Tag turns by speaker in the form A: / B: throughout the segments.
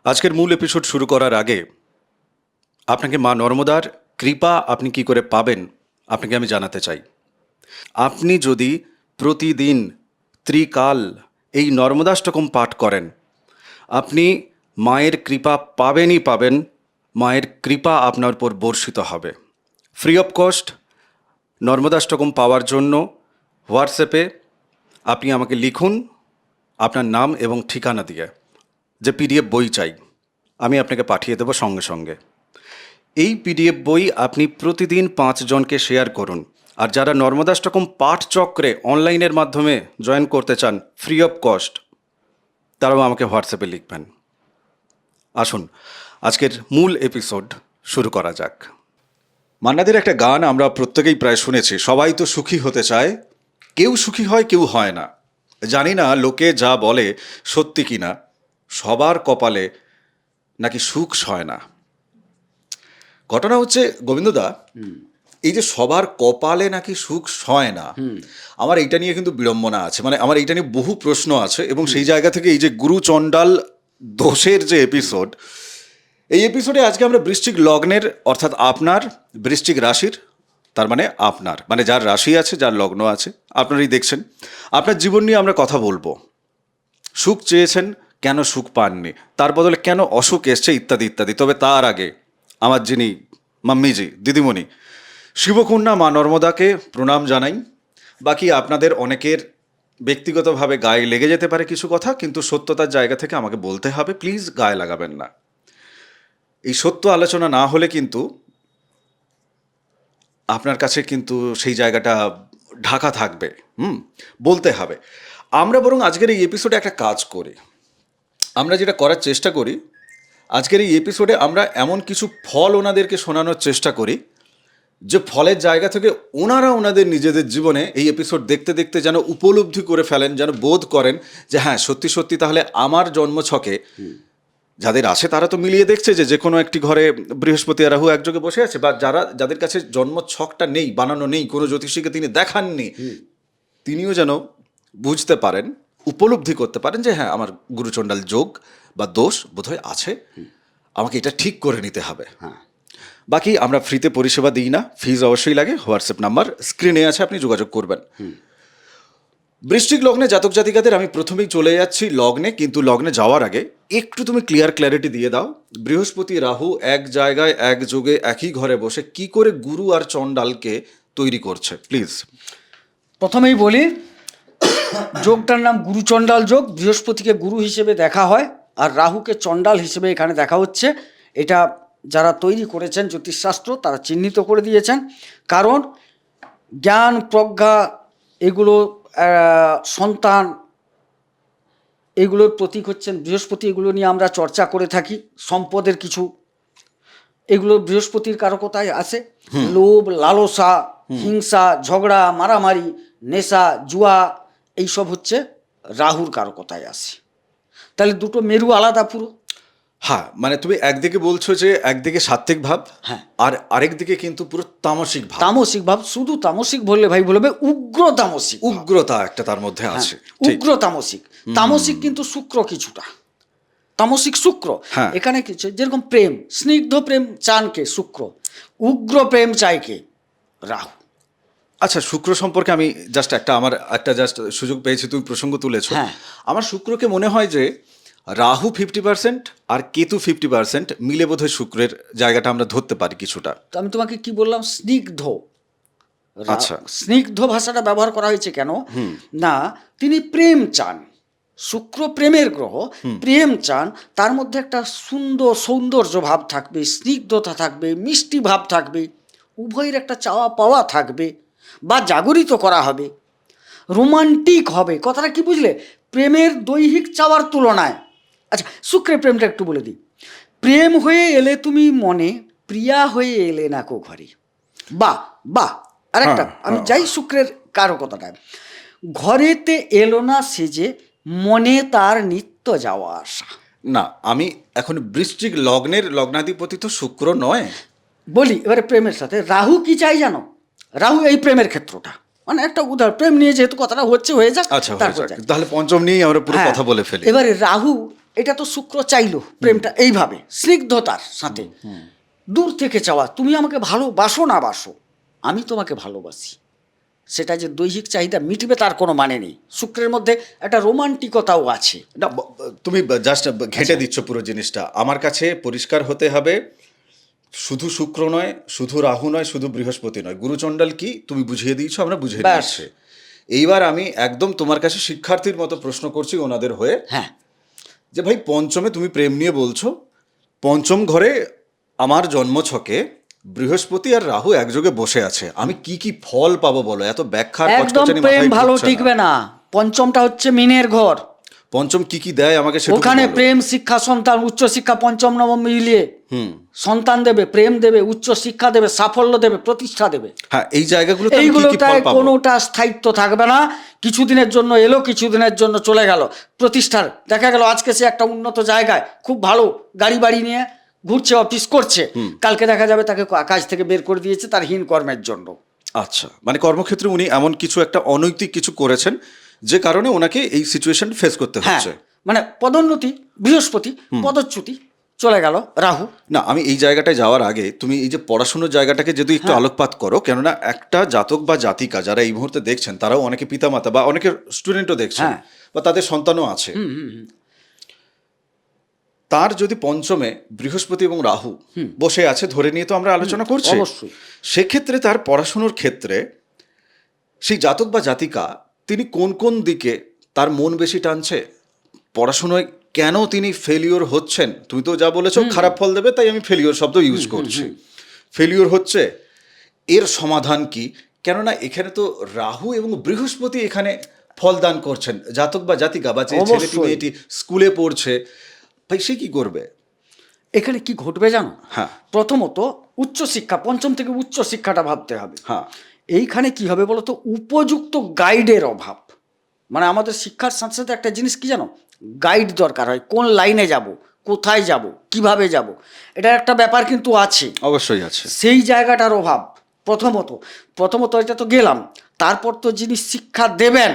A: আজকের মূল এপিসোড শুরু করার আগে আপনাকে মা নর্মদার কৃপা আপনি কি করে পাবেন আপনাকে আমি জানাতে চাই। আপনি যদি প্রতিদিন ত্রিকাল এই নর্মদাষ্টকম পাঠ করেন, আপনি মায়ের কৃপা পাবেনই পাবেন। মায়ের কৃপা আপনার উপর বর্ষিত হবে। ফ্রি অফ কস্ট নর্মদাষ্টকম পাওয়ার জন্য হোয়াটসঅ্যাপে আপনি আমাকে লিখুন আপনার নাম এবং ঠিকানা দিয়ে, যে পিডিএফ বই চাই, আমি আপনাকে পাঠিয়ে দেবো সঙ্গে সঙ্গে। এই পিডিএফ বই আপনি প্রতিদিন 5 জনকে শেয়ার করুন। আর যারা নর্মদাষ্টকম পাঠ চক্রে অনলাইনের মাধ্যমে জয়েন করতে চান ফ্রি অফ কস্ট, তারাও আমাকে হোয়াটসঅ্যাপে লিখবেন। আসুন আজকের মূল এপিসোড শুরু করা যাক। মান্নাদের একটা গান আমরা প্রত্যেকেই প্রায় শুনেছি, সবাই তো সুখী হতে চায়, কেউ সুখী হয় কেউ হয় না। জানি না লোকে যা বলে সত্যি কি না, সবার কপালে নাকি সুখ হয় না। ঘটনা হচ্ছে গোবিন্দদা, এই যে সবার কপালে নাকি সুখ হয় না, আমার এইটা নিয়ে কিন্তু বিড়ম্বনা আছে, মানে আমার এইটা নিয়ে বহু প্রশ্ন আছে। এবং সেই জায়গা থেকে এই যে গুরু চণ্ডাল দোষের যে এপিসোড, এই এপিসোডে আজকে আমরা বৃশ্চিক লগ্নের অর্থাৎ আপনার বৃশ্চিক রাশির, তার মানে আপনার মানে যার রাশি আছে, যার লগ্ন আছে, আপনারই দেখছেন, আপনার জীবন নিয়ে আমরা কথা বলবো। সুখ চেয়েছেন, কেন সুখ পাননি, তার বদলে কেন অসুখ এসছে, ইত্যাদি ইত্যাদি। তবে তার আগে আমার যিনি মাম্মিজি, দিদিমণি, শিবকন্যা মা নর্মদাকে প্রণাম জানাই। বাকি আপনাদের অনেকের ব্যক্তিগতভাবে গায়ে লেগে যেতে পারে কিছু কথা, কিন্তু সত্যতার জায়গা থেকে আমাকে বলতে হবে, প্লিজ গায়ে লাগাবেন না। এই সত্য আলোচনা না হলে কিন্তু আপনার কাছে কিন্তু সেই জায়গাটা ঢাকা থাকবে। বলতে হবে। আমরা বরং আজকের এই এপিসোডে একটা কাজ করি। আমরা যেটা করার চেষ্টা করি, আজকের এই এপিসোডে আমরা এমন কিছু ফল ওনাদেরকে শোনানোর চেষ্টা করি, যে ফলের জায়গা থেকে ওনারা ওনাদের নিজেদের জীবনে এই এপিসোড দেখতে দেখতে যেন উপলব্ধি করে ফেলেন, যেন বোধ করেন যে হ্যাঁ সত্যি সত্যি তাহলে আমার জন্মছকে যাদের আছে তারা তো মিলিয়ে দেখছে যে কোনো একটি ঘরে বৃহস্পতি আর রাহু একযোগে বসে আছে, বা যাদের কাছে জন্মছকটা নেই, বানানো নেই, কোনো জ্যোতিষীকে তিনি দেখাননি, তিনিও যেন বুঝতে পারেন, উপলব্ধি করতে পারেন যে হ্যাঁ আমার গুরুচণ্ডাল যোগ বা দোষ বোধহয় আছে, আমাকে এটা ঠিক করে নিতে হবে। বাকি আমরা ফ্রিতে পরিষেবা দিই না, ফিজ অবশ্যই লাগে। হোয়াটসঅ্যাপ নাম্বার স্ক্রিনে আছে, আপনি যোগাযোগ করবেন। বৃশ্চিক লগ্নে জাতক জাতিকাদের আমি প্রথমেই চলে যাচ্ছি লগ্নে, কিন্তু লগ্নে যাওয়ার আগে একটু তুমি ক্লিয়ারিটি দিয়ে দাও। বৃহস্পতি রাহু এক জায়গায় একযোগে একই ঘরে বসে কি করে গুরু আর চণ্ডালকে তৈরি করছে, প্লিজ।
B: প্রথমেই বলি, যোগটার নাম গুরুচণ্ডাল যোগ। বৃহস্পতিকে গুরু হিসেবে দেখা হয় আর রাহুকে চণ্ডাল হিসেবে এখানে দেখা হচ্ছে। এটা যারা তৈরি করেছেন জ্যোতিষশাস্ত্র তারা চিহ্নিত করে দিয়েছেন, কারণ জ্ঞান প্রজ্ঞা এগুলো, সন্তান, এগুলোর প্রতীক হচ্ছেন বৃহস্পতি। এগুলো নিয়ে আমরা চর্চা করে থাকি। সম্পদের কিছু এগুলো বৃহস্পতির কারকতায় আছে। লোভ, লালসা, হিংসা, ঝগড়া, মারামারি, নেশা, জুয়া, এইসব হচ্ছে রাহুর কারকতায় আছে। তাহলে দুটো মেরু আলাদা পুরো।
A: হ্যাঁ, মানে তুমি একদিকে বলছো যে একদিকে সাত্ত্বিক ভাব,
B: হ্যাঁ,
A: আর আরেকদিকে কিন্তু পুরো তামসিক ভাব।
B: তামসিক ভাব, শুধু তামসিক বললে ভাই বলবে উগ্র তামসিক,
A: উগ্রতা একটা তার মধ্যে আছে।
B: উগ্র তামসিক। তামসিক কিন্তু শুক্র কিছুটা, তামসিক শুক্র।
A: হ্যাঁ।
B: এখানে কিছু যেরকম প্রেম, স্নিগ্ধ প্রেম চান কে? শুক্র। উগ্র প্রেম চাই কে? রাহু।
A: আচ্ছা, শুক্র সম্পর্কে আমি আমার একটা সুযোগ পেয়েছি, তুমি প্রসঙ্গ তুলেছো।
B: হ্যাঁ।
A: আমার শুক্রকে মনে হয় যে রাহু 50% আর কেতু 50% মিলে বোধহয় শুক্রের জায়গাটা আমরা ধরতে পারি কিছুটা।
B: তো আমি তোমাকে কি বললাম? স্নিগ্ধ।
A: আচ্ছা।
B: স্নিগ্ধ ভাষাটা ব্যবহার করা হয়েছে কেন না? তিনি প্রেম চান। শুক্র প্রেমের গ্রহ, প্রেম চান। তার মধ্যে একটা সুন্দর সৌন্দর্য ভাব থাকবে, স্নিগ্ধতা থাকবে, মিষ্টি ভাব থাকবে, উভয়ের একটা চাওয়া পাওয়া থাকবে, বা জাগরিত করা হবে, রোমান্টিক হবে। কথাটা কি বুঝলে? প্রেমের দৈহিক চাওয়ার তুলনায়। আচ্ছা, শুক্রের প্রেমটা একটু বলে দিই। প্রেম হয়ে এলে তুমি মনে, প্রিয়া হয়ে এলে না কো ঘরে। বা আরেকটা আমি যাই শুক্রের কারকতাটা, ঘরেতে এলো না সেজে, মনে তার নিত্য যাওয়া আসা।
A: না, আমি এখন বৃশ্চিক লগ্নের লগ্নাধিপতি তো শুক্র নয়।
B: বলি এবারে প্রেমের সাথে রাহু কি চাই জানো? রাহু এই প্রেমের ক্ষেত্রটা, মানে একটা উদাহরণ, প্রেম নিয়ে যেহেতু কথাটা হচ্ছে হয়ে যাক।
A: আচ্ছা, তাহলে পঞ্চম নিয়েই আমরা পুরো কথা বলে ফেলি।
B: এবারে রাহু এটা তো শুক্র চাইলো প্রেমটা এইভাবে স্নিগ্ধতার সাথে, দূর থেকে চাওয়া, তুমি আমাকে ভালোবাসো না বাসো, আমি তোমাকে ভালোবাসি। সেটা যে দৈহিক চাহিদা মিটবে তার কোনো মানে নেই। শুক্রের মধ্যে একটা রোমান্টিকতাও আছে।
A: না, তুমি জাস্ট ঘেঁটে দিচ্ছ পুরো জিনিসটা। আমার কাছে পরিষ্কার হতে হবে, শুধু শুক্র নয়, শুধু রাহু নয়, শুধু বৃহস্পতি নয়, গুরুচণ্ডাল কি তুমি বুঝিয়ে দিয়েছো, আমরা বুঝিয়ে
B: ব্যাস।
A: দিচ্ছি। এইবার আমি একদম তোমার কাছে শিক্ষার্থীর মতো প্রশ্ন করছি ওনাদের হয়ে,
B: হ্যাঁ,
A: যে ভাই পঞ্চমে তুমি প্রেম নিয়ে বলছো, পঞ্চম ঘরে আমার জন্মছকে বৃহস্পতি আর রাহু একযোগে বসে আছে, আমি কি কি ফল পাবো বলো? এত ব্যাখ্যার
B: একদম
A: কচকচানি
B: প্রেম
A: মাথায়
B: ভালো
A: ঢুকছে না।
B: টিকবে না। পঞ্চমটা হচ্ছে মিনের ঘর,
A: পঞ্চম কি কি দেয় আমাকে সেটা
B: ওখানে প্রেম, শিক্ষা, সন্তান, উচ্চ শিক্ষা, পঞ্চম নবম মিলিয়ে সন্তান দেবে, প্রেম দেবে, উচ্চ শিক্ষা দেবে, সাফল্য দেবে, প্রতিষ্ঠা দেবে।
A: হ্যাঁ, এই জায়গাগুলো কি কি
B: এইগুলোটায়
A: ফল পাবো?
B: কোনোটা স্থায়িত্ব থাকবে না। কিছুদিনের জন্য এলো, কিছুদিনের জন্য চলে গেল। প্রতিষ্ঠার দেখা গেল আজকে সে একটা উন্নত জায়গায় খুব ভালো গাড়ি বাড়ি নিয়ে ঘুরছে, অফিস করছে, কালকে দেখা যাবে তাকে কাজ থেকে বের করে দিয়েছে তার হীন কর্মের জন্য।
A: আচ্ছা, মানে কর্মক্ষেত্রে উনি এমন কিছু একটা অনৈতিক কিছু করেছেন যে কারণে ওনাকে এই সিচুয়েশন ফেস করতে
B: হ্যাঁ,
A: হচ্ছে।
B: মানে পদোন্নতি বৃহস্পতি, পদচ্যুতি চলে গেল রাহু।
A: না, আমি এই জায়গাটায় যাওয়ার আগে তুমি এই যে পড়াশোনার জায়গাটাকে যদি একটু আলোকপাত করো, কেননা একটা জাতক বা জাতিকা যারা এই মুহূর্তে দেখছেন, তারাও অনেকে পিতামাতা বা অনেকে স্টুডেন্টও দেখছেন,
B: হ্যাঁ।
A: বা তাদের সন্তানও আছে। তার যদি পঞ্চমে বৃহস্পতি এবং রাহু বসে আছে ধরে নিয়ে তো আমরা আলোচনা করছি,
B: অবশ্যই।
A: সেক্ষেত্রে তার পড়াশুনোর ক্ষেত্রে সেই জাতক বা জাতিকা তিনি কোন কোন দিকে তার মন বেশি টানছে, পড়াশোনায় কেন তিনি ফেলিওর হচ্ছেন? তুমি তো যা বলেছো খারাপ ফল দেবে, তাই আমি ফেলিওর শব্দ ইউজ করছি। ফেলিওর হচ্ছে, এর সমাধান কি? কেননা এখানে তো রাহু এবং বৃহস্পতি এখানে ফলদান করছেন। জাতক বা জাতিকা বা যে ছেলেটি
B: অবশ্যই।
A: মেয়েটি স্কুলে পড়ছে, ভাই সে কি করবে?
B: এখানে কি ঘটবে জানো?
A: হ্যাঁ।
B: প্রথমত উচ্চশিক্ষা, পঞ্চম থেকে উচ্চ শিক্ষাটা ভাবতে হবে।
A: হ্যাঁ।
B: এইখানে কি হবে বলো তো? উপযুক্ত গাইডের অভাব। মানে আমাদের শিক্ষার সাথে সাথে একটা জিনিস কি জানো, গাইড দরকার হয়। কোন লাইনে যাব, কোথায় যাব, কিভাবে যাব, এটার একটা ব্যাপার কিন্তু আছে।
A: অবশ্যই আছে।
B: সেই জায়গাটার অভাব। প্রথমত এটা তো গেলাম, তারপর তো যিনি শিক্ষা দেবেন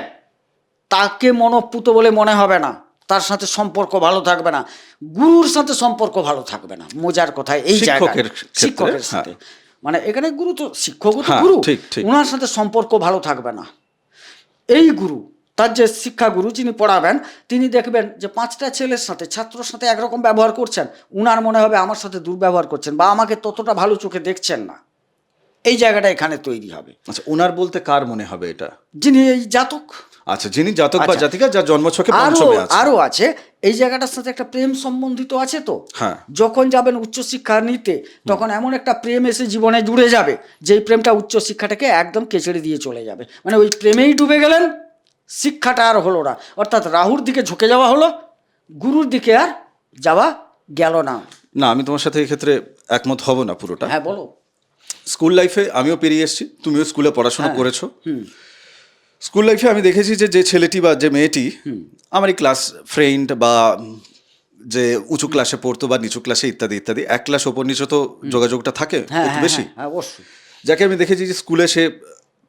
B: তাকে মনঃপুত বলে মনে হবে না, তার সাথে সম্পর্ক ভালো থাকবে না, গুরুর সাথে সম্পর্ক ভালো থাকবে না। মজার কথায় এই জায়গায় শিক্ষকের সাথে, মানে এখানে গুরু তো শিক্ষকও তো গুরু, ওনার সাথে সম্পর্ক ভালো থাকবে না। এই গুরু, তার যে শিক্ষাগুরু যিনি পড়াবেন, তিনি দেখবেন যে 5টা ছেলের সাথে, ছাত্রর সাথে একরকম ব্যবহার করছেন, উনার মনে হবে আমার সাথে দুর্ব্যবহার করছেন বা আমাকে ততটা ভালো চোখে দেখছেন না। এই জায়গাটা এখানে তৈরি হবে।
A: আচ্ছা, ওনার বলতে কার মনে হবে এটা?
B: যিনি এই জাতক।
A: আচ্ছা, যিনি জাতক বা
B: আচ্ছা।
A: জাতিকা যার জন্মছকে
B: আরো
A: পঞ্চমে আছে।
B: আরো আছে, এই জায়গাটার সাথে একটা প্রেম সম্বন্ধিত আছে তো।
A: হ্যাঁ।
B: যখন যাবেন উচ্চশিক্ষা নিতে, তখন এমন একটা প্রেম এসে জীবনে জুড়ে যাবে, যেই প্রেমটা উচ্চশিক্ষাটাকে একদম কেচড়ে দিয়ে চলে যাবে। মানে ওই প্রেমেই ডুবে গেলেন, শিক্ষাটা আর হলো না। অর্থাৎ রাহুর দিকে ঝুঁকে যাওয়া হলো, গুরুর দিকে আর যাওয়া গেল না।
A: না, আমি তোমার সাথে এক্ষেত্রে একমত হব না পুরোটা।
B: হ্যাঁ, বলো।
A: স্কুল লাইফে আমিও পেরিয়ে এসেছি, তুমিও স্কুলে পড়াশোনা করেছো। স্কুল লাইফে আমি দেখেছি যে ছেলেটি বা যে মেয়েটি আমারই ক্লাস ফ্রেন্ড বা যে উঁচু ক্লাসে পড়তো বা নিচু ক্লাসে ইত্যাদি ইত্যাদি, এক ক্লাস ওপর নিচে তো যোগাযোগটা থাকে একটু বেশি।
B: অবশ্যই।
A: যাকে আমি দেখেছি যে স্কুলে সে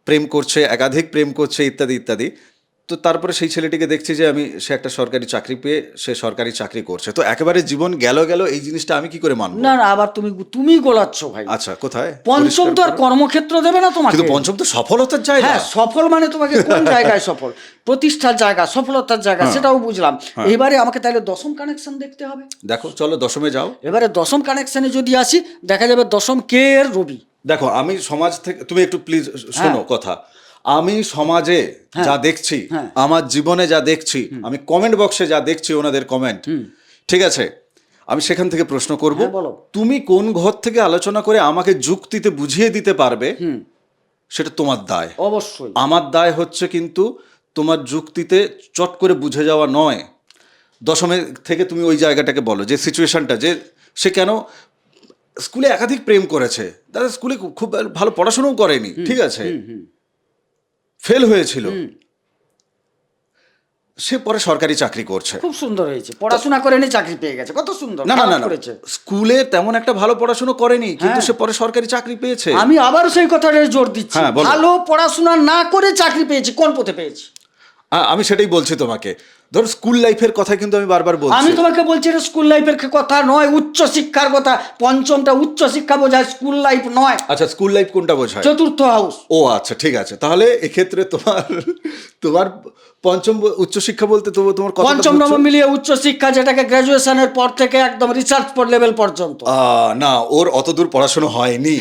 A: প্রেম করছে, একাধিক প্রেম করছে ইত্যাদি ইত্যাদি, তো তারপরে সেই ছেলেটিকে দেখছি যে সে একটা সরকারি চাকরি পেয়ে সে সরকারি চাকরি করছে, তো একেবারে জীবন গেল এই জিনিসটা আমি কি করে মানবো?
B: না, আবার তুমি গোলাচ্ছ ভাই।
A: আচ্ছা, কোথায়?
B: পঞ্চম তো আর কর্মক্ষেত্র দেবে না তোমাকে।
A: কিন্তু পঞ্চম তো সফলতার জায়গা।
B: হ্যাঁ, সফল মানে তোমাকে কোন জায়গায় সফল? প্রতিষ্ঠার জায়গা, সফলতার জায়গা, সেটাও বুঝলাম। এবারে আমাকে তাহলে দশম কানেকশন দেখতে হবে।
A: দেখো, চলো দশমে যাও।
B: এবারে দশম কানেকশনে যদি আসি, দেখা যাবে দশম কে এর রবি।
A: দেখো, আমি সমাজ থেকে, তুমি একটু প্লিজ শোনো কথা, আমি সমাজে যা দেখছি, আমার জীবনে যা দেখছি, আমি কমেন্ট বক্সে যা দেখছি ওনাদের কমেন্ট, ঠিক আছে, আমি সেখান থেকে প্রশ্ন করব, তুমি কোন ঘর থেকে আলোচনা করে আমাকে যুক্তিতে বুঝিয়ে দিতে পারবে, সেটা তোমার দায়।
B: অবশ্যই
A: আমার দায় হচ্ছে কিন্তু তোমার যুক্তিতে চট করে বুঝে যাওয়া নয়। দশমে থেকে তুমি ওই জায়গাটাকে বলো, যে সিচুয়েশনটা, যে সে কেন স্কুলে একাধিক প্রেম করেছে, দাদা স্কুলে খুব ভালো পড়াশোনাও করেনি, ঠিক আছে, ফেল হয়েছিল, সে পরে সরকারি চাকরি করছে,
B: খুব সুন্দর হয়েছে, পড়াশোনা করেনি চাকরি পেয়ে গেছে, কত সুন্দর।
A: না, স্কুলে তেমন একটা ভালো পড়াশোনা করেনি, কিন্তু সে পরে সরকারি চাকরি পেয়েছে।
B: আমি আবার সেই কথাটা জোর দিচ্ছি, ভালো পড়াশোনা না করে চাকরি পেয়েছি, কোন পথে পেয়েছি?
A: আমি সেটাই বলছি তোমাকে, ধরো স্কুল লাইফের কথা কিন্তু আমি বারবার বলছি।
B: আমি তোমাকে বলছি এটা স্কুল লাইফের কথা নয়, উচ্চ শিক্ষার কথা। পঞ্চমটা উচ্চ শিক্ষা বোঝায়, স্কুল লাইফ নয়।
A: আচ্ছা, স্কুল লাইফ কোনটা বোঝায়?
B: চতুর্থ হাউস।
A: ও আচ্ছা, ঠিক আছে। তাহলে এক্ষেত্রে তোমার তোমার পঞ্চম উচ্চশিক্ষা বলতে তোমার কতটা
B: পঞ্চম
A: বুঝছো?
B: নবম মিলিয়ে উচ্চ শিক্ষা, যেটাকে গ্রাজুয়েশনের পর থেকে একদম রিসার্চ লেভেল পর্যন্ত।
A: না, ওর অতদূর পড়াশোনা হয়নি।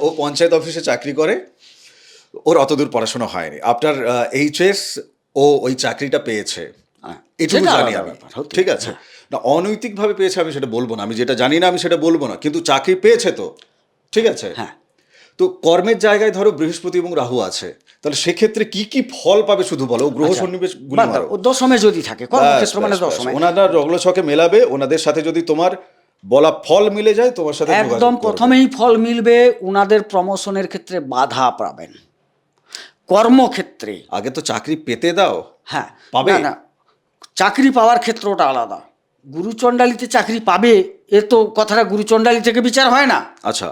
A: ও পঞ্চায়েত অফিসে চাকরি করে, ওর অতদূর পড়াশোনা হয়নি। আপনার এইচএস ও ওই চাকরিটা পেয়েছে, এটুকু
B: সেটা
A: জানি
B: আলাদা
A: আমি।
B: ব্যাপার, হতে
A: ঠিক আছে, না অনৈতিকভাবে পেয়েছে আমি সেটা বলবো না, আমি যেটা জানি না আমি সেটা বলবো না, কিন্তু চাকরি পেয়েছে তো, ঠিক আছে।
B: হ্যাঁ।
A: তো কর্মের জায়গায় ধরো বৃহস্পতি এবং রাহু আছে, তাহলে সেক্ষেত্রে কি কি ফল পাবে শুধু বলো, গ্রহ সন্নিবেশ গুলি
B: বাদ দাও,
A: মারো।
B: ও দশমে যদি থাকে, কর্মক্ষেত্র মানে দশমে।
A: ওনারা রগ্ন ছকে মেলাবে, ওনাদের সাথে যদি তোমার বলা ফল মিলে যায়, তোমার সাথে যোগাযোগ
B: একদম
A: করবে।
B: প্রথমেই ফল মিলবে, উনাদের প্রমোশনের ক্ষেত্রে বাধা পাবেন কর্মক্ষেত্রে।
A: আগে তো চাকরি পেতে দাও।
B: হ্যাঁ,
A: পাবে?
B: না না, চাকরি পাওয়ার ক্ষেত্রটা আলাদা। গুরুচণ্ডালিতে চাকরি পাবে, এ তো কথাটা গুরুচণ্ডালি থেকে বিচার হয় না।
A: আচ্ছা,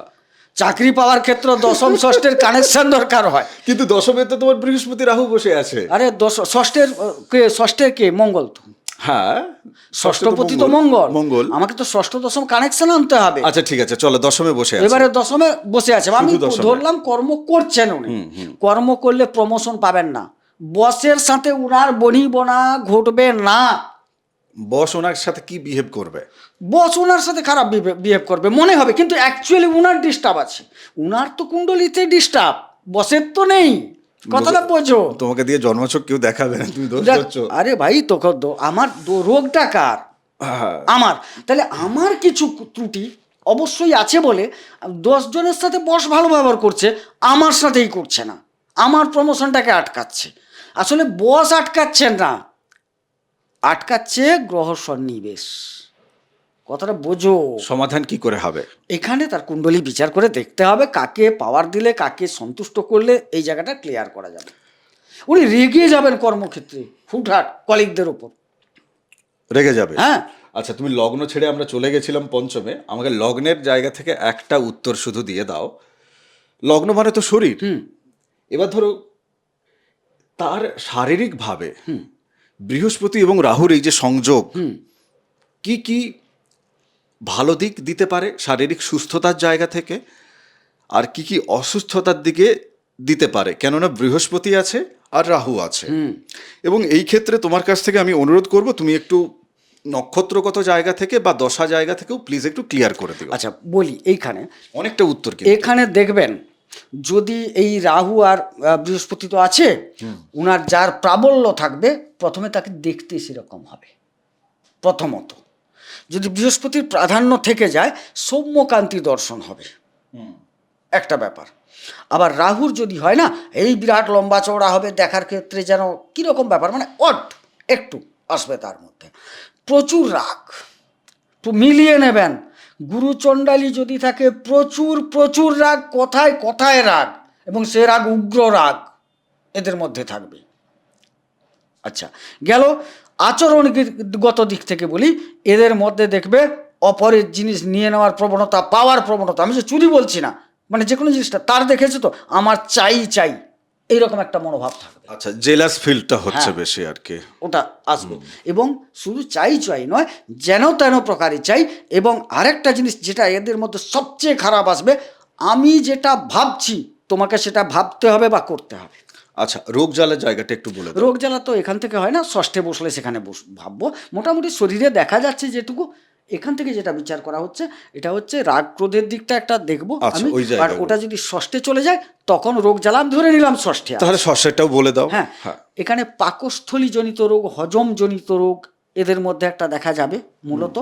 B: চাকরি পাওয়ার ক্ষেত্রে দশম ষষ্ঠের কানেকশন দরকার হয়।
A: কিন্তু দশমে তো তোমার বৃহস্পতি রাহু বসে আছে।
B: আরে ষষ্ঠের কে? মঙ্গল তো।
A: হ্যাঁ,
B: ষষ্ঠপতি তো মঙ্গল।
A: মঙ্গল।
B: আমাকে তো ষষ্ঠ দশম কানেকশন আনতে হবে।
A: আচ্ছা ঠিক আছে, চলো দশমে বসে আছে।
B: এবারে দশমে বসে আছে, আমি
A: শুধু দশমে।
B: ধরলাম কর্ম করছেন উনি। কর্ম করলে প্রমোশন পাবেন না, বসের সাথে উনার বনি বনা ঘটবে না।
A: বস ওনার সাথে কি বিহেভ করবে?
B: বস ওনার সাথে খারাপ বিহেভ করবে মনে হবে, কিন্তু অ্যাকচুয়ালি উনার ডিস্টার্ব আছে। উনার তো কুণ্ডলিতে ডিস্টার্ব, বসের তো নেই। কথাটা বোঝো।
A: তোমাকে দিয়ে জন্মছক কেউ দেখাবে না, তুমি দোষ করছো।
B: আরে ভাই, তোকে আমার রোগটা কার?
A: হ্যাঁ।
B: আমার। তাহলে আমার কিছু ত্রুটি অবশ্যই আছে বলে 10 জনের সাথে বস ভালো ব্যবহার করছে, আমার সাথেই করছে না, আমার প্রমোশনটাকে আটকাচ্ছে। আসলে বস আটকাচ্ছেন না, আটকাচ্ছে গ্রহ সন্নিবেশ। কথাটা বোঝো।
A: সমাধান কি করে হবে?
B: এখানে তার কুণ্ডলী বিচার করে দেখতে হবে, কাকে পাওয়ার দিলে, কাকে সন্তুষ্ট করলে এই জায়গাটা ক্লিয়ার করা যাবে। উনি রেগে যাবেন কর্মক্ষেত্রে, হুটহাট কলিগদের ওপর।
A: রেগে যাবে?
B: হ্যাঁ।
A: আচ্ছা, তুমি লগ্ন ছেড়ে আমরা চলে গেছিলাম পঞ্চমে, আমাকে লগ্নের জায়গা থেকে একটা উত্তর শুধু দিয়ে দাও। লগ্ন মানে তো শরীর। এবার ধরো তার শারীরিকভাবে বৃহস্পতি এবং রাহুর এই যে সংযোগ, কি কি ভালো দিক দিতে পারে শারীরিক সুস্থতার জায়গা থেকে, আর কি কি অসুস্থতার দিকে দিতে পারে, কেননা বৃহস্পতি আছে আর রাহু আছে। এবং এই ক্ষেত্রে তোমার কাছ থেকে আমি অনুরোধ করব, তুমি একটু নক্ষত্রগত জায়গা থেকে বা দশা জায়গা থেকেও প্লিজ একটু ক্লিয়ার করে দিও।
B: আচ্ছা বলি, এইখানে
A: অনেকটা উত্তর কিন্তু।
B: এখানে দেখবেন, যদি এই রাহু আর বৃহস্পতি তো আছে, উনার যার প্রাবল্য থাকবে প্রথমে তাকে দেখতে সেরকম হবে। প্রথমত যদি বৃহস্পতির প্রাধান্য থেকে যায়, সৌম্যকান্তি দর্শন হবে, একটা ব্যাপার। আবার রাহুর যদি হয় না, এই বিরাট লম্বা চওড়া হবে, দেখার ক্ষেত্রে যেন কীরকম ব্যাপার, মানে অড একটু আসবে তার মধ্যে। প্রচুর রাগ, মিলিয়ে নেবেন। গুরুচণ্ডালী যদি থাকে, প্রচুর প্রচুর রাগ, কথায় কথায় রাগ, এবং সে রাগ উগ্র রাগ এদের মধ্যে থাকবে। আচ্ছা গেল। আচরণগত দিক থেকে বলি, এদের মধ্যে দেখবে অপরের জিনিস নিয়ে নেওয়ার প্রবণতা, পাওয়ার প্রবণতা। আমি যে চুরি বলছি না, মানে যে কোনো জিনিসটা তার দেখেছে তো, আমার চাই চাই, এইরকম একটা মনোভাব থাকবে।
A: আচ্ছা, জেলাস ফিলটা হচ্ছে বেশি আর কি,
B: ওটা আসবে। এবং শুধু চাই চাই নয়, যেন তেন প্রকারই চাই। এবং আরেকটা জিনিস যেটা এদের মধ্যে সবচেয়ে খারাপ আসবে, আমি যেটা ভাবছি তোমাকে সেটা ভাবতে হবে বা করতে হবে।
A: আচ্ছা, রোগ জ্বালার জায়গাটা একটু বলে দাও।
B: রোগ জ্বালা তো এখান থেকে হয় না, ষষ্ঠে বসলে সেখানে ভাববো। মোটামুটি শরীরে দেখা যাচ্ছে যেটুকু, এখান থেকে যেটা বিচার করা হচ্ছে, এটা হচ্ছে রাগ ক্রোধের দিকটা একটা দেখবো
A: আচ্ছা,
B: আমি।
A: ওই
B: আর
A: জায়গাগুলো।
B: ওটা যদি ষষ্ঠে চলে যায়, তখন রোগ জ্বালা আমি ধরে নিলাম ষষ্ঠে আছে।
A: তাহলে ষষ্ঠটাও বলে দাও।
B: হ্যাঁ, এখানে পাকস্থলী জনিত রোগ, হজম জনিত রোগ এদের মধ্যে একটা দেখা যাবে মূলত।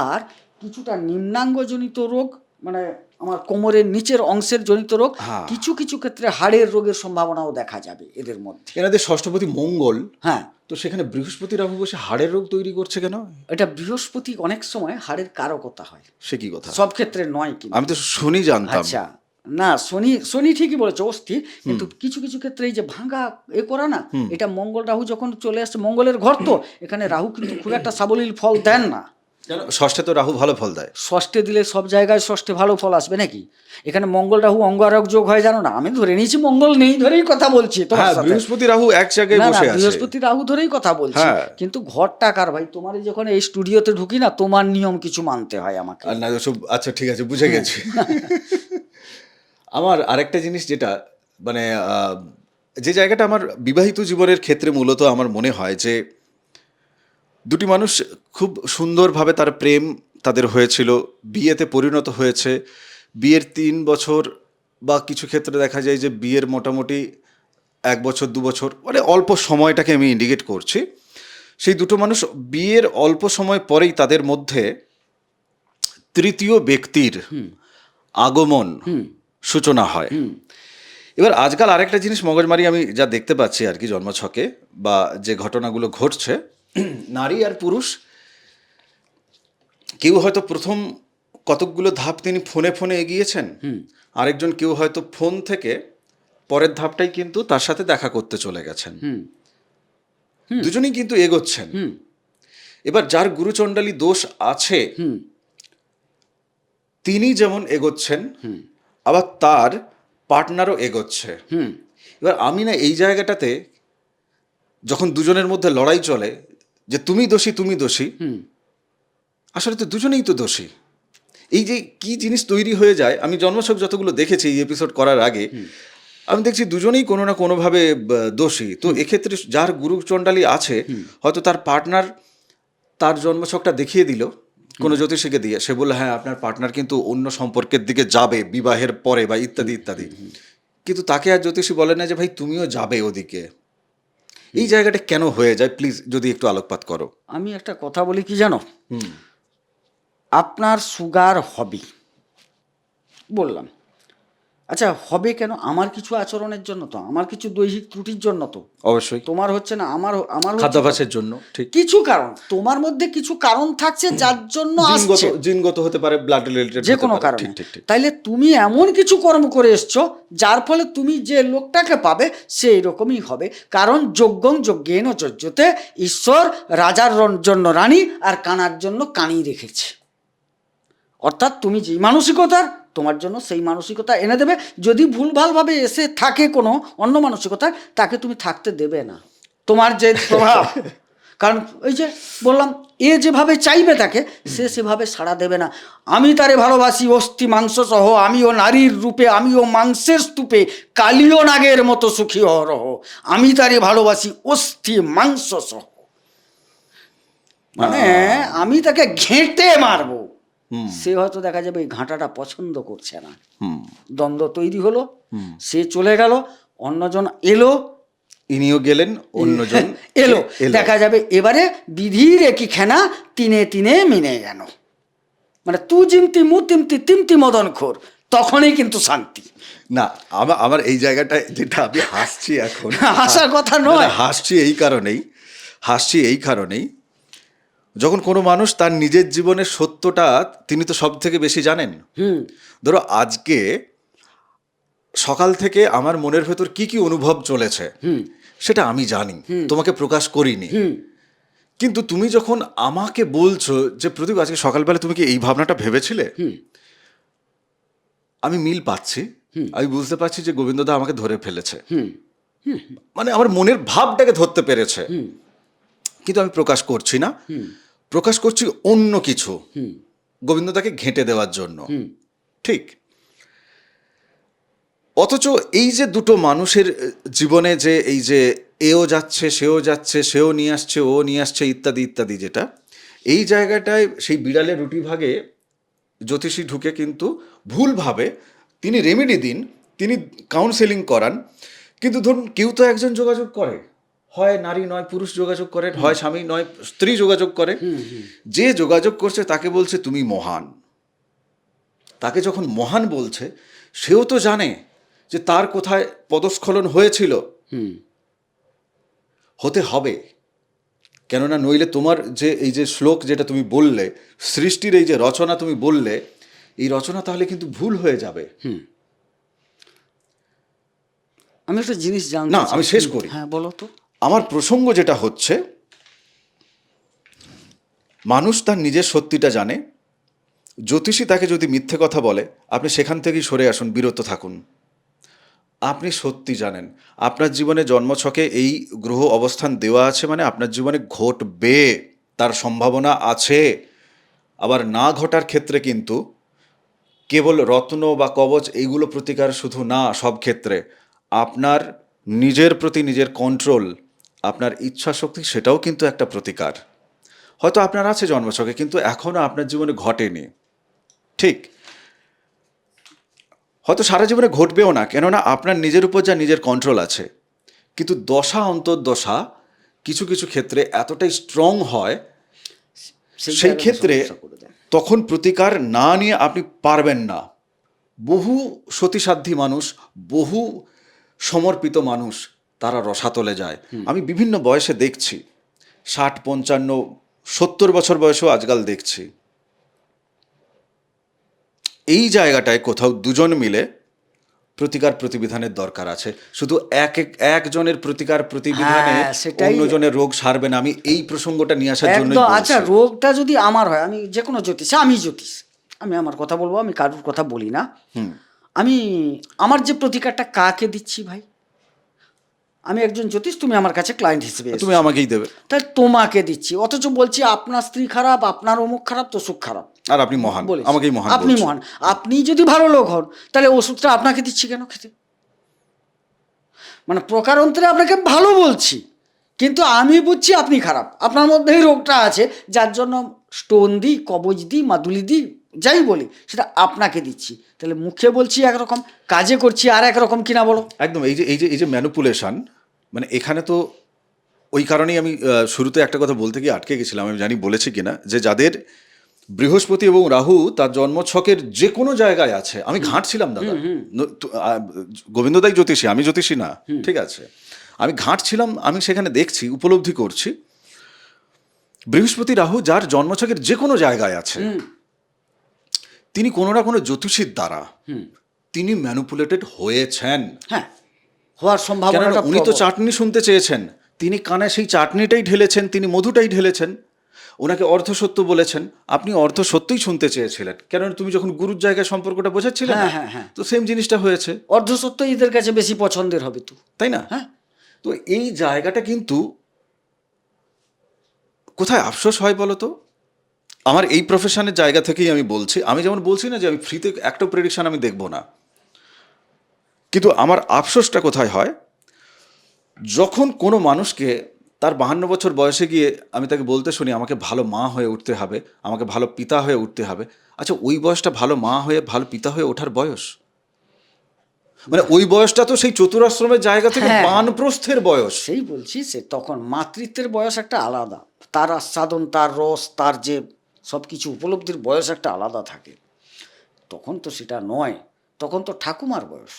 B: আর কিছুটা নিম্নাঙ্গ জনিত রোগ, মানে আমার কোমরের নিচের অংশের জনিত রোগ, কিছু কিছু ক্ষেত্রে হাড়ের রোগের সম্ভাবনাও দেখা যাবে এদের মধ্যে।
A: এনাদের ষষ্ঠপতি মঙ্গল,
B: হ্যাঁ,
A: তো সেখানে বৃহস্পতি রাহু বসে হাড়ের রোগ তৈরি করছে কেন?
B: এটা বৃহস্পতি অনেক সময় হাড়ের কারকতা হয়,
A: সে কি কথা?
B: সব ক্ষেত্রে নয় কিন্তু।
A: আমি তো শনি জানতাম।
B: আচ্ছা না, শনি ঠিকই বলেছে, অস্থি। কিন্তু কিছু কিছু ক্ষেত্রে এই যে ভাঙা করা না, এটা মঙ্গল রাহু যখন চলে আসছে, মঙ্গলের ঘর তো, এখানে রাহু কিন্তু খুব একটা সাবলীল ফল দেন না।
A: কেন ষষ্ঠে তো রাহু ভালো ফল দেয়।
B: ষষ্ঠে দিলে সব জায়গায় ষষ্ঠে ভালো ফল আসবে নাকি? এখানে মঙ্গল রাহু অঙ্গারক যোগ হয় জানো না? আমি ধরে নিয়েছি মঙ্গল নেই ধরেই কথা বলছি তোমার
A: হ্যাঁ,
B: সাথে।
A: বৃহস্পতি রাহু এক জায়গায়
B: না না,
A: বসে আছে।
B: বৃহস্পতি রাহু ধরেই কথা বলছি।
A: হ্যাঁ।
B: কিন্তু ঘরটা কার ভাই? তোমার এই যখন এই স্টুডিওতে ঢুকি না, তোমার নিয়ম কিছু মানতে হয় আমাকে।
A: আর না ওসব, আচ্ছা ঠিক আছে, বুঝে গেছি। আমার আরেকটা জিনিস যেটা মানে যে জায়গাটা আমার বিবাহিত জীবনের ক্ষেত্রে মূলত আমার মনে হয় যে দুটি মানুষ খুব সুন্দরভাবে তার প্রেম তাদের হয়েছিল, বিয়েতে পরিণত হয়েছে, বিয়ের 3 বছর বা কিছু ক্ষেত্রে দেখা যায় যে বিয়ের মোটামুটি 1 বছর 2 বছর, মানে অল্প সময়টাকে আমি ইন্ডিকেট করছি। সেই দুটো মানুষ বিয়ের অল্প সময় পরেই তাদের মধ্যে তৃতীয় ব্যক্তির আগমন সূচনা হয়। এবার আজকাল আরেকটা জিনিস মগজমারি আমি যা দেখতে পাচ্ছি আর কি জন্মছকে বা যে ঘটনাগুলো ঘটছে, নারী আর পুরুষ কেউ হয়তো প্রথম কতকগুলো ধাপ তিনি ফোনে ফোনে এগিয়েছেন, আরেকজন কেউ হয়তো ফোন থেকে পরের ধাপটাই কিন্তু তার সাথে দেখা করতে চলে গেছেন। দুজনেই কিন্তু এগোচ্ছেন। এবার যার গুরুচণ্ডালী দোষ আছে তিনি যেমন এগোচ্ছেন, আবার তার পার্টনারও এগোচ্ছে। এবার আমি না এই জায়গাটাতে যখন দুজনের মধ্যে লড়াই চলে যে তুমি দোষী তুমি দোষী, আসলে তো দুজনেই তো দোষী। এই যে কি জিনিস তৈরি হয়ে যায়, আমি জন্মছক যতগুলো দেখেছি এই এপিসোড করার আগে, আমি দেখছি দুজনেই কোনো না কোনোভাবে দোষী। তো এক্ষেত্রে যার গুরুচণ্ডালী আছে, হয়তো তার পার্টনার তার জন্মছকটা দেখিয়ে দিল কোনো জ্যোতিষীকে দিয়ে, সে বললো হ্যাঁ আপনার পার্টনার কিন্তু অন্য সম্পর্কের দিকে যাবে বিবাহের পরে বা ইত্যাদি ইত্যাদি, কিন্তু তাকে আর জ্যোতিষী বলে না যে ভাই তুমিও যাবে ওদিকে। এই জায়গাটা কেন হয়ে যায় প্লিজ যদি একটু আলোকপাত করো।
B: আমি একটা কথা বলি কি জানো, আপনার সুগার হবে বললাম, আচ্ছা হবে কেন? আমার কিছু আচরণের জন্য তো, আমার কিছু দৈহিক ত্রুটির জন্য তো।
A: অবশ্যই
B: তোমার হচ্ছে না, আমার আমার হচ্ছে তো।
A: খাদ্যাভ্যাসের জন্য, ঠিক।
B: কিছু কারণ তোমার মধ্যে কিছু কারণ থাকছে যার জন্য আসছে,
A: জিনগত হতে পারে, ব্লাড রিলেটেড
B: যে কোনো কারণে।
A: ঠিক ঠিক ঠিক।
B: তাইলে তুমি এমন কিছু কর্ম করে এসছো যার ফলে তুমি যে লোকটাকে পাবে সেই রকমই হবে। কারণ যজ্ঞং যজ্ঞেন যজ্ঞতে, ঈশ্বর রাজার জন্য রানী আর কানার জন্য কানি রেখেছে। অর্থাৎ তুমি যেই মানসিকতার, তোমার জন্য সেই মানসিকতা এনে দেবে। যদি ভুলভালভাবে এসে থাকে কোনো অন্য মানসিকতা, তাকে তুমি থাকতে দেবে না। তোমার যে প্রভাব, কারণ ওই যে বললাম, এ যেভাবে চাইবে তাকে, সে সেভাবে সাড়া দেবে না। আমি তারে ভালোবাসি অস্থি মাংস সহ, আমিও নারীর রূপে, আমিও মাংসের স্তূপে, কালিও নাগের মতো সুখী অহরহ, আমি তারে ভালোবাসি অস্থি মাংস সহ। মানে আমি তাকে ঘেঁটে মারবো। সে হয়তো দেখা যাবে এই ঘাঁটাটা পছন্দ করছে না, দ্বন্দ্ব তৈরি হলো, সে চলে গেল, অন্যজন এলো,
A: ইনিও গেলেন, অন্যজন
B: এলো, দেখা যাবে এবারে বিধির একই খেনা তিনে তিনে মিনে গেল। মানে তু জিমতি মু তিমতি তিমতি মদন খোর, তখনই কিন্তু শান্তি।
A: না আমার এই জায়গাটায় যেটা আমি হাসছি এখন,
B: হাসার কথা নয়,
A: হাসছি এই কারণেই যখন কোনো মানুষ তার নিজের জীবনের সত্যটা তিনি তো সব থেকে বেশি জানেন। ধরো আজকে সকাল থেকে আমার মনের ভেতর কি কি অনুভব চলেছে সেটা আমি জানি, তোমাকে প্রকাশ করিনি, কিন্তু তুমি যখন আমাকে বলছো যে প্রদীপ আজকে সকালবেলা তুমি কি এই ভাবনাটা ভেবেছিলে, আমি মিল পাচ্ছি, আমি বুঝতে পারছি যে গোবিন্দদা আমাকে ধরে ফেলেছে, মানে আমার মনের ভাবটাকে ধরতে পেরেছে, কিন্তু আমি প্রকাশ করছি না, প্রকাশ করছি অন্য কিছু গোবিন্দদাকে ঘেঁটে দেওয়ার জন্য, ঠিক। অথচ এই যে দুটো মানুষের জীবনে যে এই যে এও যাচ্ছে সেও যাচ্ছে, সেও নিয়ে আসছে ও নিয়ে আসছে ইত্যাদি ইত্যাদি, যেটা এই জায়গাটায় সেই বিড়ালের রুটি ভাগে জ্যোতিষী ঢুকে কিন্তু ভুলভাবে তিনি রেমেডি দিন, তিনি কাউন্সেলিং করান, কিন্তু ধরুন কেউ তো একজন যোগাযোগ করে, হয় নারী নয় পুরুষ যোগাযোগ করে, হয় স্বামী নয় স্ত্রী যোগাযোগ করে, যে যোগাযোগ করছে তাকে বলছে তুমি মহান। তাকে যখন মহান বলছে, সেও তো জানে যে তার কোথায় পদস্খলন হয়েছিল, হতে হবে, কেননা নইলে তোমার যে এই যে শ্লোক যেটা তুমি বললে, সৃষ্টির এই যে রচনা তুমি বললে, এই রচনা তাহলে কিন্তু ভুল হয়ে যাবে।
B: আমি একটা জিনিস জানতে
A: না আমি শেষ করি,
B: হ্যাঁ বলো তো।
A: আমার প্রসঙ্গ যেটা হচ্ছে, মানুষ তার নিজের সত্যিটা জানে। জ্যোতিষী তাকে যদি মিথ্যে কথা বলে, আপনি সেখান থেকেই সরে আসুন, বিরত থাকুন। আপনি সত্যি জানেন আপনার জীবনে জন্মছকে এই গ্রহ অবস্থান দেওয়া আছে, মানে আপনার জীবনে ঘটবে, তার সম্ভাবনা আছে। আবার না ঘটার ক্ষেত্রে কিন্তু কেবল রত্ন বা কবচ এইগুলো প্রতিকার শুধু না, সব ক্ষেত্রে আপনার নিজের প্রতি নিজের কন্ট্রোল, আপনার ইচ্ছা শক্তি, সেটাও কিন্তু একটা প্রতিকার। হয়তো আপনার আছে জন্মছকে, কিন্তু এখনও আপনার জীবনে ঘটেনি, ঠিক? হয়তো সারা জীবনে ঘটবেও না, কেননা আপনার নিজের উপর যা নিজের কন্ট্রোল আছে। কিন্তু দশা অন্তর্দশা কিছু কিছু ক্ষেত্রে এতটাই স্ট্রং হয়, সেই
B: জায়গাটা
A: ক্ষেত্রে
B: সমস্যা করে দেয়।
A: তখন প্রতিকার না নিয়ে আপনি পারবেন না। বহু সতীসাধ্যী মানুষ, বহু সমর্পিত মানুষ, তারা রসাতলে যায়। আমি বিভিন্ন বয়সে দেখছি, 60, 55, 70 বছর বয়সেও আজকাল দেখছি। এই জায়গাটায় কোথাও দুজন মিলে প্রতিকার প্রতিবিধানের দরকার আছে। শুধু একজনের প্রতিকার প্রতিবিধানে
B: হ্যাঁ, সেটাই।
A: অন্যজনের রোগ সারবে না। আমি এই প্রসঙ্গটা নিয়ে আসার জন্যই
B: একদম।
A: বলছি।
B: আচ্ছা, রোগটা যদি আমার হয়, আমি যে কোনো জ্যোতিষ, আমি জ্যোতিষ, আমি আমার কথা বলবো, আমি কারুর কথা বলি না। আমি আমার যে প্রতিকারটা কাকে দিচ্ছি ভাই? আমি একজন জ্যোতিষ, তুমি আমার কাছে ক্লায়েন্ট হিসেবে
A: তুমি
B: এসেছো,
A: আমাকেই দেবে,
B: তাই তোমাকে দিচ্ছি। অথচ বলছি আপনার স্ত্রী খারাপ, আপনার অমুক খারাপ, তোষুক খারাপ।
A: আর আপনি মহান,
B: বলেছি
A: আমাকেই মহান
B: আপনি
A: বলছো।
B: মহান। আপনি যদি ভালো লোক হন, তাহলে ওষুধটা আপনাকে দিচ্ছি কেন খেতে? মানে প্রকারান্তরে আপনাকে ভালো বলছি, কিন্তু আমি বুঝছি আপনি খারাপ, আপনার মধ্যেই রোগটা আছে, যার জন্য স্টোন দিই, কবজ দিই, মাদুলি দিই, যাই বলি সেটা আপনাকে দিচ্ছি। তাহলে মুখে বলছি একরকম, কাজে করছি আর একরকম কিনা বলো?
A: একদম। এই যে ম্যানুপুলেশন, মানে এখানে তো ওই কারণেই আমি শুরুতে একটা কথা বলতে গিয়ে আটকে গেছিলাম। আমি জানি বলেছি কিনা, যে যাদের বৃহস্পতি এবং রাহু তার জন্মছকের যে কোনো জায়গায় আছে, আমি ঘাঁটছিলাম দাদা, গোবিন্দদাই জ্যোতিষী, আমি জ্যোতিষী না, ঠিক আছে? আমি ঘাঁটছিলাম, আমি সেখানে দেখছি, উপলব্ধি করছি, বৃহস্পতি রাহু যার জন্মছকের যে কোনো জায়গায় আছে, তিনি কোনো না কোনো জ্যোতিষীর দ্বারা তিনি ম্যানুপুলেটেড হয়েছেন।
B: হ্যাঁ, হওয়ার
A: কেননা
B: সম্ভাবনাটা
A: উনি তো
B: প্রবল।
A: চাটনি শুনতে চেয়েছেন, তিনি কানে সেই চাটনিটাই ঢেলেছেন, তিনি মধুটাই ঢেলেছেন, ওনাকে অর্ধসত্য বলেছেন, আপনি অর্ধসত্যই শুনতে চেয়েছিলেন। কেননা তুমি যখন গুরুর জায়গায় সম্পর্কটা বোঝাচ্ছিলে না,
B: হ্যাঁ।
A: তো সেম জিনিসটা হয়েছে,
B: অর্ধসত্য এদের কাছে বেশি পছন্দের হবে তো,
A: তাই না?
B: হ্যাঁ।
A: তো এই জায়গাটা কিন্তু কোথায় আফসোস হয় বলো তো? আমার এই প্রফেশনের জায়গা থেকেই আমি বলছি, আমি যেমন বলছি না যে আমি ফ্রিতে একটা প্রেডিকশন আমি দেখব না, কিন্তু আমার আফসোসটা কোথায় হয়, যখন কোনো মানুষকে তার 52 বছর বয়সে গিয়ে আমি তাকে বলতে শুনি আমাকে ভালো মা হয়ে উঠতে হবে, আমাকে ভালো পিতা হয়ে উঠতে হবে। আচ্ছা, ওই বয়সটা ভালো মা হয়ে ভালো পিতা হয়ে ওঠার বয়স? মানে ওই বয়সটা তো সেই চতুরাশ্রমের জায়গা থেকে
B: হ্যাঁ।
A: বানপ্রস্থের বয়স।
B: সেই বলছি, সে তখন মাতৃত্বের বয়স একটা আলাদা, তার আস্বাদন, তার রস, তার যে সব কিছু উপলব্ধির বয়স একটা আলাদা থাকে। তখন তো সেটা নয়, তখন তো ঠাকুমার বয়স।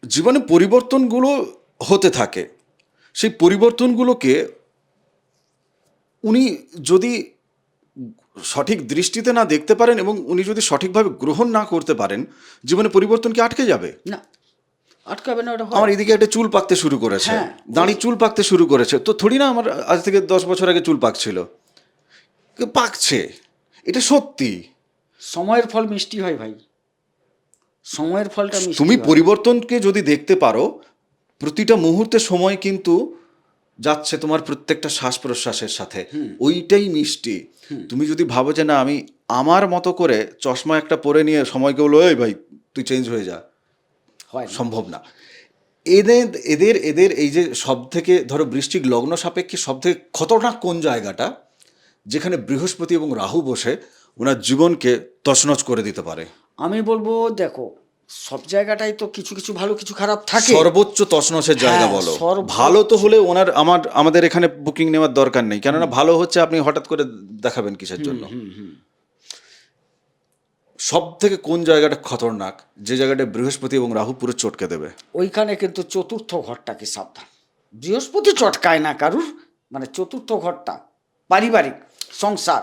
A: জীবনে পরিবর্তনগুলো হতে থাকে, সেই পরিবর্তনগুলোকে উনি যদি সঠিক দৃষ্টিতে না দেখতে পারেন এবং উনি যদি সঠিকভাবে গ্রহণ না করতে পারেন, জীবনে পরিবর্তন কি আটকে যাবে?
B: না, আটকাবে না ওটা।
A: আমার এদিকে একটা চুল পাকতে শুরু করেছে,
B: হ্যাঁ।
A: দাঁড়ি চুল পাকতে শুরু করেছে, তো থোড়ি না আমার আজ থেকে 10 বছর আগে চুল পাকছিল, পাকছে, এটা সত্যি।
B: সময়ের ফল মিষ্টি হয় ভাই, সময়ের ফলটা মিষ্টি
A: তুমি
B: হয়।
A: পরিবর্তনকে যদি দেখতে পারো, প্রতিটা মুহূর্তে সময় কিন্তু যাচ্ছে তোমার প্রত্যেকটা শ্বাস প্রশ্বাসের সাথে, ওইটাই মিষ্টি। তুমি যদি ভাবো যে না আমি আমার মতো করে চশমা একটা পরে নিয়ে সময়কে বলো এই ভাই তুই চেঞ্জ হয়ে যা,
B: হয় না।
A: সম্ভব না। এদের এদের এদের এই যে সব থেকে ধরো বৃশ্চিক লগ্ন সাপেক্ষে সব থেকে খতরনাক কোন জায়গাটা, যেখানে বৃহস্পতি এবং রাহু বসে ওনার জীবনকে তছনছ করে দিতে পারে।
B: আমি বলবো দেখো, সব জায়গাটাই তো কিছু কিছু ভালো কিছু খারাপ থাকে।
A: সর্বোচ্চ তছনছের জায়গা
B: হ্যাঁ,
A: বলো।
B: সর্বোচ্চ।
A: ভালো তো হলে আমাদের এখানে বুকিং নেওয়ার দরকার নেই, কেননা ভালো হচ্ছে আপনি হঠাৎ করে দেখাবেন কিসের জন্য? সব থেকে কোন জায়গাটা খতরনাক, যে জায়গাটা বৃহস্পতি এবং রাহু পুরো চটকে দেবে?
B: ওইখানে কিন্তু চতুর্থ ঘরটাকে সাবধান। বৃহস্পতি চটকায় না কারুর, মানে চতুর্থ ঘরটা পারিবারিক সংসার,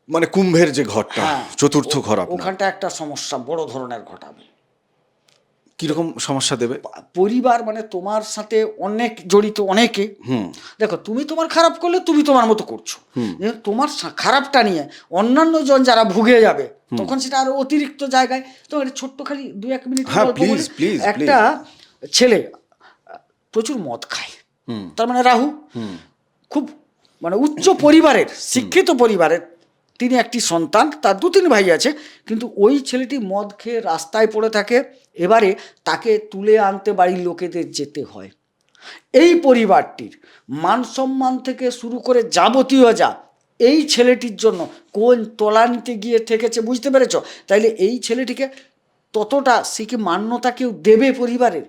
A: মানে কুম্ভের যে ঘরটা,
B: হ্যাঁ,
A: চতুর্থ ঘর আপনার,
B: ওখানটা একটা সমস্যা বড় ধরনের ঘটাবে।
A: কিরকম সমস্যা দেবে?
B: পরিবার মানে তোমার সাথে অনেক জড়িত, অনেকে। দেখো, তুমি তোমার খারাপ করলে তুমি তোমার মতো করছো, তোমার খারাপটা নিয়ে অন্যান্য জন যারা ভুগে যাবে তখন সেটা আরো অতিরিক্ত জায়গায়। তো একটা ছোট্ট খালি 2-1 মিনিট
A: হ্যাঁ,
B: গল্প বলি।
A: প্লিজ
B: একটা ছেলে প্রচুর মদ খায়, তার মানে রাহু, খুব মানে উচ্চ পরিবারের, শিক্ষিত পরিবারের, তিনি একটি সন্তান, তার 2-3 ভাই আছে, কিন্তু ওই ছেলেটি মদ খেয়ে রাস্তায় পড়ে থাকে। এবারে তাকে তুলে আনতে বাড়ির লোকেদের যেতে হয়। এই পরিবারটির মান সম্মান থেকে শুরু করে যাবতীয় যা এই ছেলেটির জন্য কোন তলানিতে গিয়ে ঠেকেছে, বুঝতে পেরেছ? তাইলে এই ছেলেটিকে ততটা সে কি মান্যতা কেউ দেবে পরিবারের?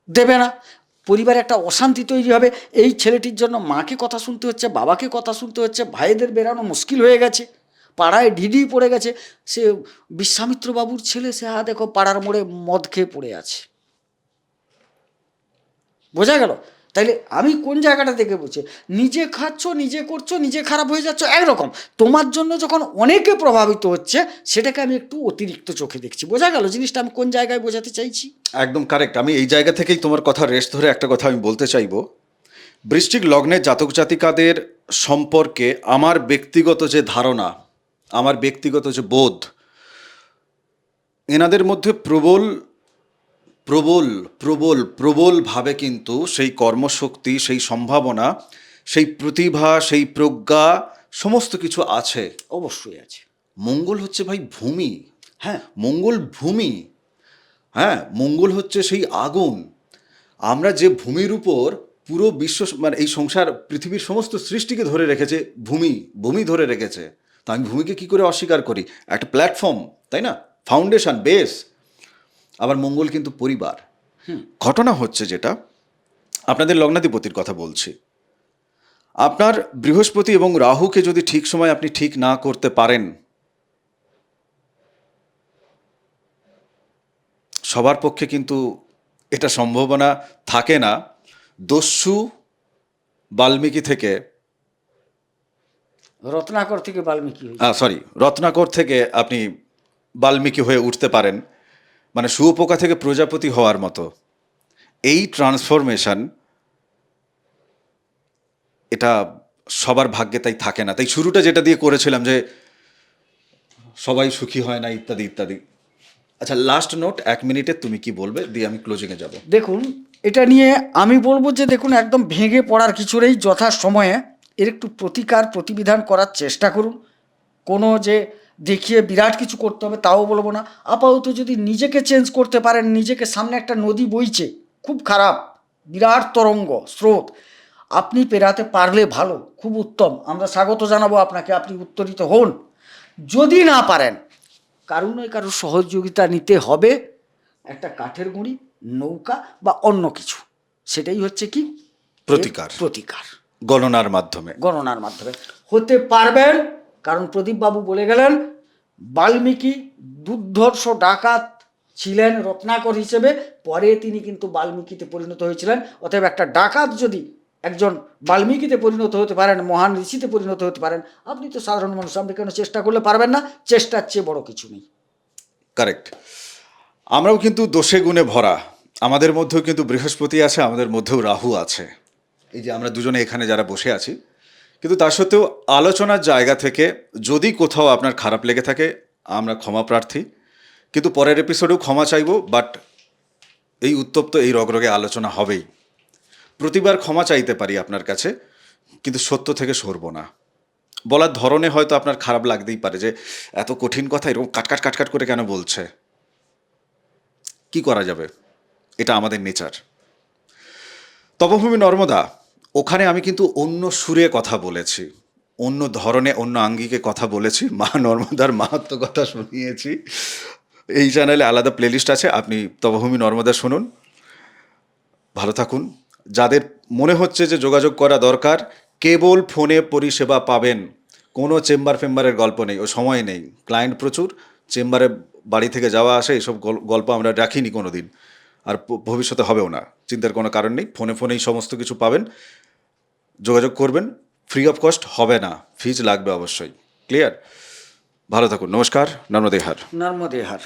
B: দেবে না। পরিবারে একটা অশান্তি তৈরি হবে। এই ছেলেটির জন্য মাকে কথা শুনতে হচ্ছে, বাবাকে কথা শুনতে হচ্ছে, ভাইদের বেরানো মুশকিল হয়ে গেছে, পাড়ায় ঢিঢি পড়ে গেছে। সে বিশ্বামিত্র বাবুর ছেলে, সে দেখো পাড়ার মোড়ে মদ খেয়ে পড়ে আছে। বোঝা গেল? তাইলে আমি কোন জায়গাটা থেকে বলছি, নিজে খাচ্ছ, নিজে করছো, নিজে খারাপ হয়ে যাচ্ছ একরকম, তোমার জন্য যখন অনেকে প্রভাবিত হচ্ছে সেটাকে আমি একটু অতিরিক্ত চোখে দেখছি। বোঝা গেল জিনিসটা আমি কোন জায়গায় বোঝাতে চাইছি?
A: একদম কারেক্ট। আমি এই জায়গা থেকেই তোমার কথা রেস্ট ধরে একটা কথা আমি বলতে চাইবো। বৃশ্চিক লগ্নের জাতক জাতিকাদের সম্পর্কে আমার ব্যক্তিগত যে ধারণা, আমার ব্যক্তিগত যে বোধ, এনাদের মধ্যে প্রবল প্রবল প্রবল প্রবলভাবে কিন্তু সেই কর্মশক্তি, সেই সম্ভাবনা, সেই প্রতিভা, সেই প্রজ্ঞা সমস্ত কিছু আছে।
B: অবশ্যই আছে।
A: মঙ্গল হচ্ছে ভাই ভূমি।
B: হ্যাঁ,
A: মঙ্গল ভূমি। হ্যাঁ, মঙ্গল হচ্ছে সেই আগুন। আমরা যে ভূমির উপর পুরো বিশ্ব মানে এই সংসার পৃথিবীর সমস্ত সৃষ্টিকে ধরে রেখেছে, ভূমি ধরে রেখেছে। তো আমি ভূমিকে কি করে অস্বীকার করি? একটা প্ল্যাটফর্ম, তাই না? Foundation, base. আবার মঙ্গল কিন্তু পরিবার। ঘটনা হচ্ছে যেটা, আপনাদের লগ্নাধিপতির কথা বলছি, আপনার বৃহস্পতি এবং রাহুকে যদি ঠিক সময় আপনি ঠিক না করতে পারেন, সবার পক্ষে কিন্তু এটা সম্ভাবনা থাকে না। দস্যু বাল্মীকি থেকে,
B: রত্নাকর থেকে বাল্মীকি হয়েছে।
A: রত্নাকর থেকে আপনি বাল্মীকি হয়ে উঠতে পারেন, মানে শুয়োপোকা থেকে প্রজাপতি হওয়ার মতো এই ট্রান্সফরমেশন, এটা সবার ভাগ্যে তাই থাকে না। তাই শুরুটা যেটা দিয়ে করেছিলাম যে সবাই সুখী হয় না, ইত্যাদি ইত্যাদি। আচ্ছা, লাস্ট নোট 1 মিনিটে তুমি কি বলবে, দিয়ে আমি ক্লোজিংয়ে যাব।
B: দেখুন, এটা নিয়ে আমি বলবো যে দেখুন, একদম ভেঙে পড়ার কিছু নেই। যথা সময়ে এর একটু প্রতিবিধান করার চেষ্টা করুন। কোনো যে দেখিয়ে বিরাট কিছু করতে হবে তাও বলবো না। আপাতত যদি নিজেকে চেঞ্জ করতে পারেন, নিজেকে, সামনে একটা নদী বইছে খুব খারাপ, বিরাট তরঙ্গ স্রোত, আপনি পেরাতে পারলে ভালো, খুব উত্তম, আমরা স্বাগত জানাবো আপনাকে, আপনি উত্তরিত হন। যদি না পারেন, কারো নয় কারোর সহযোগিতা নিতে হবে। একটা কাঠের গুঁড়ি, নৌকা বা অন্য কিছু, সেটাই হচ্ছে কি প্রতিকার।
A: গণনার মাধ্যমে
B: হতে পারবেন। কারণ প্রদীপবাবু বলে গেলেন, বাল্মীকি দুর্ধর্ষ ডাকাত ছিলেন রত্নাকর হিসেবে, পরে তিনি কিন্তু বাল্মীকিতে পরিণত হয়েছিলেন। অতএব একটা ডাকাত যদি একজন বাল্মীকিতে পরিণত হতে পারেন, মহান ঋষিতে পরিণত হতে পারেন, আপনি তো সাধারণ মানুষ, আপনি কেন চেষ্টা করলে পারবেন না? চেষ্টার চেয়ে বড় কিছু নেই।
A: কারেক্ট। আমরাও কিন্তু দোষে গুণে ভরা। আমাদের মধ্যেও কিন্তু বৃহস্পতি আছে, আমাদের মধ্যেও রাহু আছে। এই যে আমরা দুজনে এখানে যারা বসে আছি, কিন্তু তা সত্ত্বেও আলোচনার জায়গা থেকে যদি কোথাও আপনার খারাপ লেগে থাকে, আমরা ক্ষমা প্রার্থী। কিন্তু পরের এপিসোডেও ক্ষমা চাইব। বাট এই উত্তপ্ত, এই রগরগে আলোচনা হবেই। প্রতিবার ক্ষমা চাইতে পারি আপনার কাছে, কিন্তু সত্য থেকে সরব না। বলার ধরনে হয়তো আপনার খারাপ লাগতেই পারে যে এত কঠিন কথা এরকম কাটকাট করে কেন বলছে। কি করা যাবে, এটা আমাদের নেচার। তপভূমি নর্মদা, ওখানে আমি কিন্তু অন্য সুরে কথা বলেছি, অন্য ধরনে, অন্য আঙ্গিকে কথা বলেছি, মা নর্মদার মাহাত্ম্য কথা শুনিয়েছি। এই চ্যানেলে আলাদা প্লেলিস্ট আছে, আপনি তপভূমি নর্মদা শুনুন। ভালো থাকুন। যাদের মনে হচ্ছে যে যোগাযোগ করা দরকার, কেবল ফোনে পরিষেবা পাবেন, কোনো চেম্বারের গল্প নেই, ও সময় নেই। ক্লায়েন্ট প্রচুর, চেম্বারে বাড়ি থেকে যাওয়া আসে, এসব গল্প আমরা রাখিনি কোনো দিন, আর ভবিষ্যতে হবেও না। চিন্তার কোনো কারণ নেই, ফোনেই সমস্ত কিছু পাবেন। যোগাযোগ করবেন, ফ্রি অফ কস্ট হবে না, ফিজ লাগবে অবশ্যই। ক্লিয়ার? ভালো থাকুন। নমস্কার। নর্মদেহার।